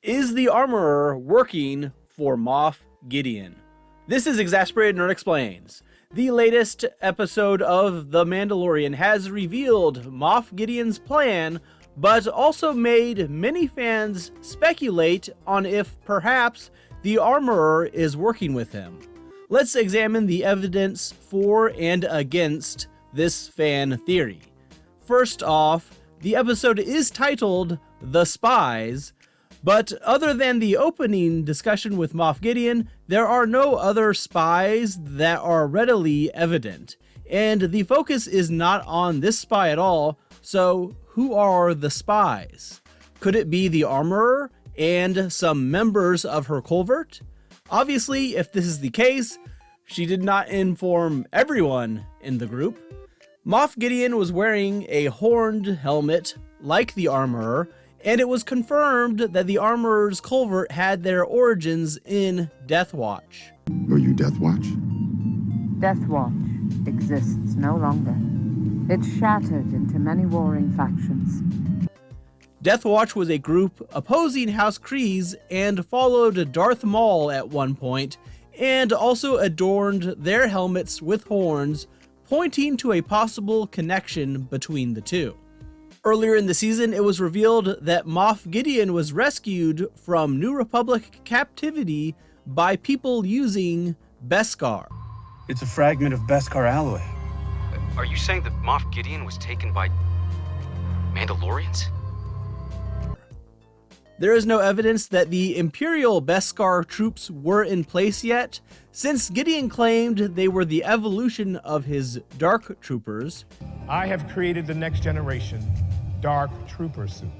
Is the armorer working for Moff Gideon? This is Exasperated Nerd Explains. The latest episode of The Mandalorian has revealed Moff Gideon's plan, but also made many fans speculate on if perhaps the armorer is working with him. Let's examine the evidence for and against this fan theory. First off, the episode is titled The Spies, but other than the opening discussion with Moff Gideon, there are no other spies that are readily evident. And the focus is not on this spy at all, so who are the spies? Could it be the armorer and some members of her culvert? Obviously, if this is the case, she did not inform everyone in the group. Moff Gideon was wearing a horned helmet like the armorer, and it was confirmed that the armorer's culvert had their origins in Death Watch. Are you Death Watch? Death Watch exists no longer. It's shattered into many warring factions. Death Watch was a group opposing House Kryze and followed Darth Maul at one point, and also adorned their helmets with horns, pointing to a possible connection between the two. Earlier in the season, it was revealed that Moff Gideon was rescued from New Republic captivity by people using Beskar. It's a fragment of Beskar alloy. Are you saying that Moff Gideon was taken by Mandalorians? There is no evidence that the Imperial Beskar troops were in place yet, since Gideon claimed they were the evolution of his Dark Troopers. I have created the next generation Dark Trooper suit.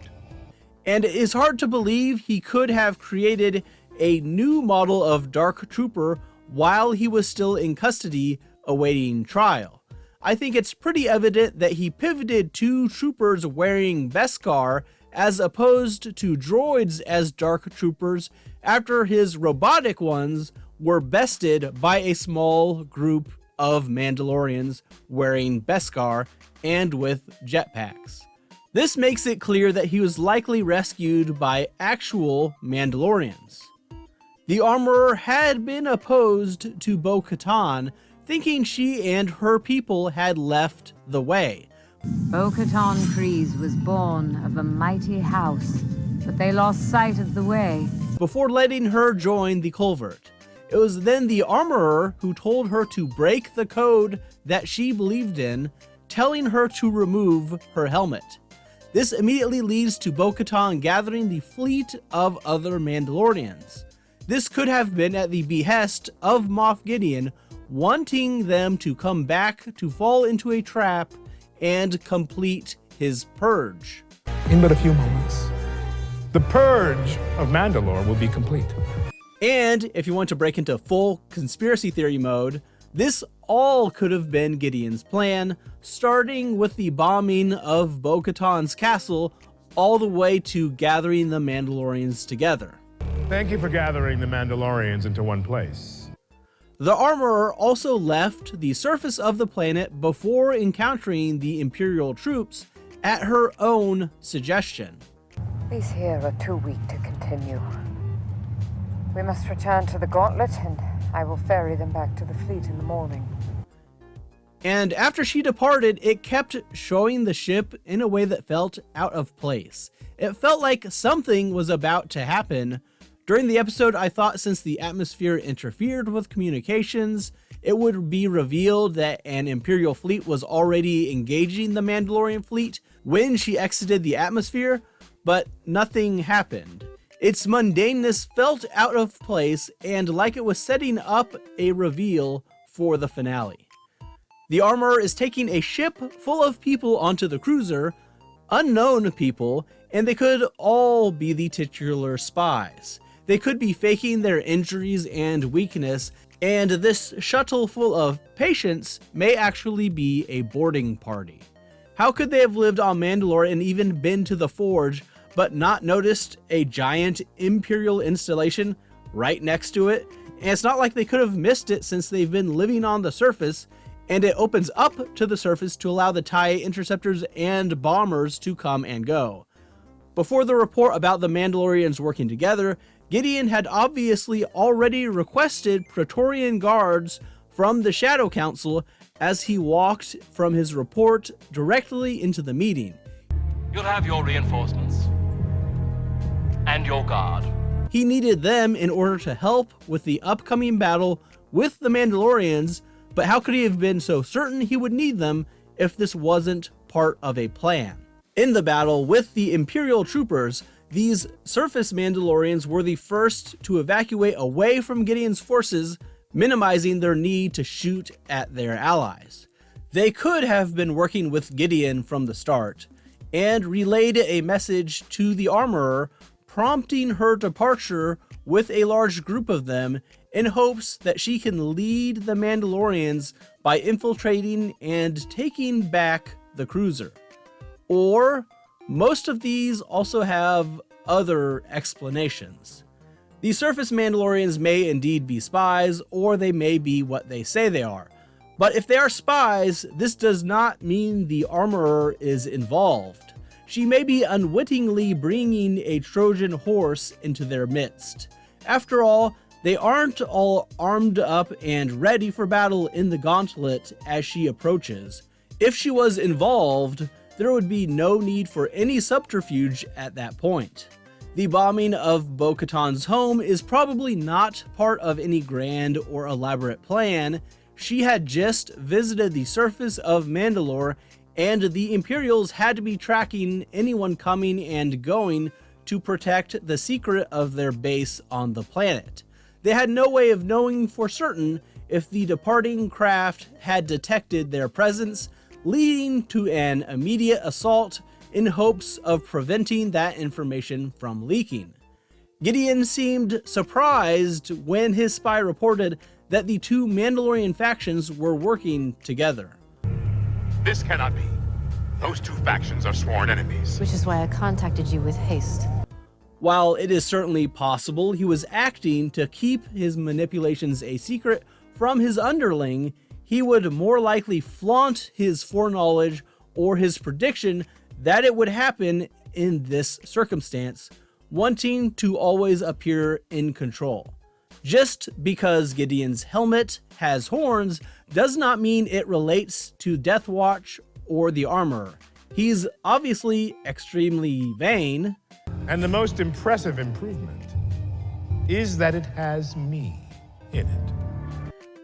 And it is hard to believe he could have created a new model of Dark Trooper while he was still in custody awaiting trial. I think it's pretty evident that he pivoted to troopers wearing Beskar as opposed to droids as Dark Troopers after his robotic ones were bested by a small group of Mandalorians wearing Beskar and with jetpacks. This makes it clear that he was likely rescued by actual Mandalorians. The armorer had been opposed to Bo-Katan, thinking she and her people had left the way. Bo-Katan Kryze was born of a mighty house, but they lost sight of the way. Before letting her join the culvert. It was then the armorer who told her to break the code that she believed in, telling her to remove her helmet. This immediately leads to Bo-Katan gathering the fleet of other Mandalorians. This could have been at the behest of Moff Gideon, wanting them to come back to fall into a trap and complete his purge. In but a few moments, the purge of Mandalore will be complete. And if you want to break into full conspiracy theory mode, this all could have been Gideon's plan, starting with the bombing of Bo-Katan's castle all the way to gathering the Mandalorians together. Thank you for gathering the Mandalorians into one place. The armorer also left the surface of the planet before encountering the Imperial troops at her own suggestion. These here are too weak to continue. We must return to the gauntlet, and I will ferry them back to the fleet in the morning. And after she departed, it kept showing the ship in a way that felt out of place. It felt like something was about to happen. During the episode, I thought since the atmosphere interfered with communications, it would be revealed that an Imperial fleet was already engaging the Mandalorian fleet when she exited the atmosphere, but nothing happened. Its mundaneness felt out of place and like it was setting up a reveal for the finale. The armorer is taking a ship full of people onto the cruiser, unknown people, and they could all be the titular spies. They could be faking their injuries and weakness, and this shuttle full of patients may actually be a boarding party. How could they have lived on Mandalore and even been to the Forge, but not noticed a giant Imperial installation right next to it? And it's not like they could have missed it since they've been living on the surface, and it opens up to the surface to allow the TIE interceptors and bombers to come and go. Before the report about the Mandalorians working together, Gideon had obviously already requested Praetorian guards from the Shadow Council as he walked from his report directly into the meeting. You'll have your reinforcements. And your guard. He needed them in order to help with the upcoming battle with the Mandalorians, but how could he have been so certain he would need them if this wasn't part of a plan? In the battle with the Imperial troopers, these surface Mandalorians were the first to evacuate away from Gideon's forces, minimizing their need to shoot at their allies. They could have been working with Gideon from the start, and relayed a message to the armorer, prompting her departure with a large group of them in hopes that she can lead the Mandalorians by infiltrating and taking back the cruiser. Or most of these also have other explanations. The surface Mandalorians may indeed be spies, or they may be what they say they are. But if they are spies, this does not mean the armorer is involved. She may be unwittingly bringing a Trojan horse into their midst. After all, they aren't all armed up and ready for battle in the gauntlet as she approaches. If she was involved, there would be no need for any subterfuge at that point. The bombing of Bo-Katan's home is probably not part of any grand or elaborate plan. She had just visited the surface of Mandalore, and the Imperials had to be tracking anyone coming and going to protect the secret of their base on the planet. They had no way of knowing for certain if the departing craft had detected their presence, leading to an immediate assault in hopes of preventing that information from leaking. Gideon seemed surprised when his spy reported that the two Mandalorian factions were working together. This cannot be. Those two factions are sworn enemies. Which is why I contacted you with haste. While it is certainly possible he was acting to keep his manipulations a secret from his underling, he would more likely flaunt his foreknowledge or his prediction that it would happen in this circumstance, wanting to always appear in control. Just because Gideon's helmet has horns does not mean it relates to Death Watch or the armorer. He's obviously extremely vain. And the most impressive improvement is that it has me in it.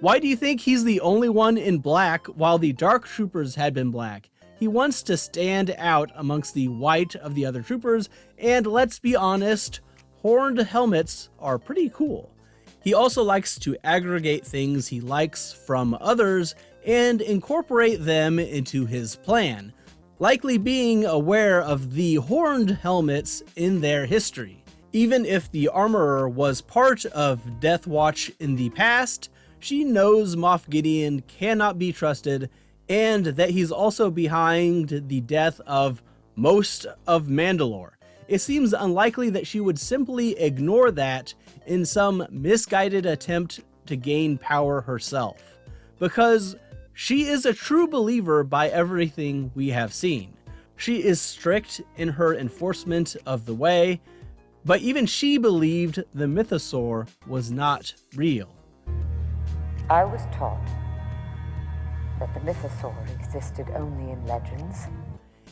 Why do you think he's the only one in black while the Dark Troopers had been black? He wants to stand out amongst the white of the other troopers, and let's be honest, horned helmets are pretty cool. He also likes to aggregate things he likes from others and incorporate them into his plan, likely being aware of the horned helmets in their history. Even if the armorer was part of Death Watch in the past, she knows Moff Gideon cannot be trusted, and that he's also behind the death of most of Mandalore. It seems unlikely that she would simply ignore that in some misguided attempt to gain power herself, because she is a true believer by everything we have seen. She is strict in her enforcement of the way, but even she believed the mythosaur was not real. I was taught that the mythosaur existed only in legends.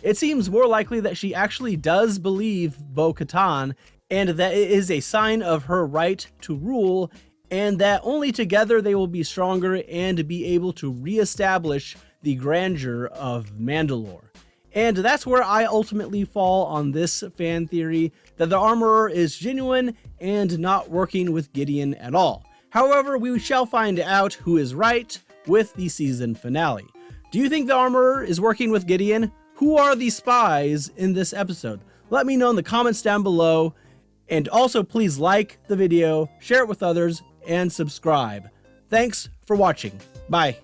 It seems more likely that she actually does believe Bo-Katan, and that it is a sign of her right to rule, and that only together they will be stronger and be able to reestablish the grandeur of Mandalore. And that's where I ultimately fall on this fan theory, that the armorer is genuine and not working with Gideon at all. However, we shall find out who is right with the season finale. Do you think the armorer is working with Gideon? Who are the spies in this episode? Let me know in the comments down below. And also please like the video, share it with others, and subscribe. Thanks for watching. Bye.